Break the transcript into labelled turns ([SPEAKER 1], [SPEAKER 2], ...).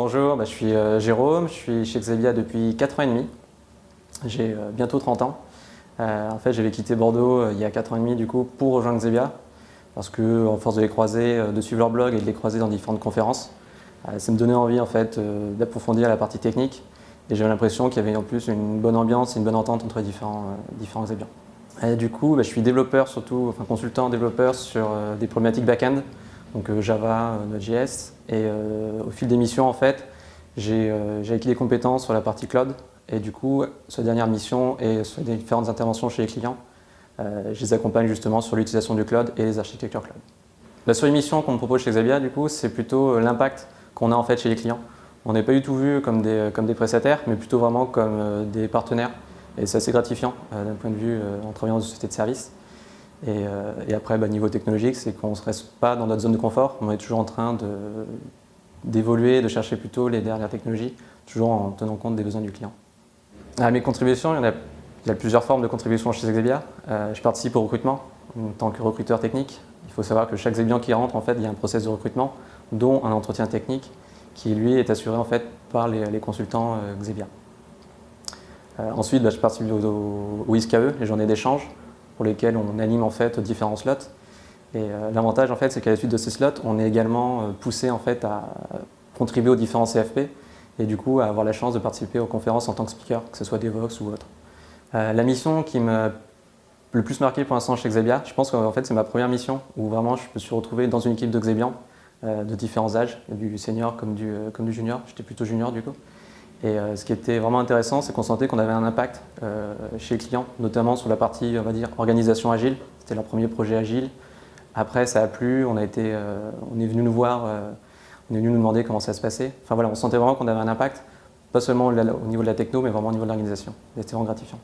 [SPEAKER 1] Bonjour, je suis Jérôme, je suis chez Xebia depuis 4 ans et demi. J'ai bientôt 30 ans. En fait, j'avais quitté Bordeaux il y a 4 ans et demi du coup, pour rejoindre Xebia parce que, en force de les croiser, de suivre leur blog et de les croiser dans différentes conférences, ça me donnait envie en fait, d'approfondir la partie technique et j'avais l'impression qu'il y avait en plus une bonne ambiance et une bonne entente entre différents Xebiens. Et du coup, je suis développeur surtout, enfin consultant développeur sur des problématiques back-end, donc Java, Node.js, et au fil des missions en fait, j'ai acquis des compétences sur la partie cloud et du coup, sur les dernières missions et sur les différentes interventions chez les clients, je les accompagne justement sur l'utilisation du cloud et les architectures cloud. Sur les missions qu'on me propose chez Xebia, du coup, c'est plutôt l'impact qu'on a en fait chez les clients. On n'est pas du tout vu comme des prestataires, mais plutôt vraiment comme des partenaires. Et c'est assez gratifiant d'un point de vue en travaillant dans une société de service. Et après, niveau technologique, c'est qu'on ne se reste pas dans notre zone de confort, on est toujours en train d'évoluer, de chercher plutôt les dernières technologies, toujours en tenant compte des besoins du client. À mes contributions, il y a plusieurs formes de contributions chez Xebia. Je participe au recrutement en tant que recruteur technique. Il faut savoir que chaque Xebian qui rentre, en fait, il y a un process de recrutement, dont un entretien technique qui, lui, est assuré en fait, par les consultants Xebia. Ensuite, je participe au ISKE, les journées d'échange, pour lesquelles on anime en fait différents slots. Et l'avantage en fait, c'est qu'à la suite de ces slots, on est également poussé en fait à contribuer aux différents CFP et du coup à avoir la chance de participer aux conférences en tant que speaker, que ce soit Devox ou autre. La mission qui m'a le plus marqué pour l'instant chez Xebia, je pense qu'en fait c'est ma première mission où vraiment je me suis retrouvé dans une équipe de Xebian de différents âges, du senior comme du junior. J'étais plutôt junior du coup. Et ce qui était vraiment intéressant, c'est qu'on sentait qu'on avait un impact chez les clients, notamment sur la partie, on va dire, organisation agile. C'était leur premier projet agile. Après, ça a plu, on est venu nous voir, on est venu nous demander comment ça se passait. Enfin voilà, on sentait vraiment qu'on avait un impact, pas seulement au niveau de la techno, mais vraiment au niveau de l'organisation. C'était vraiment gratifiant.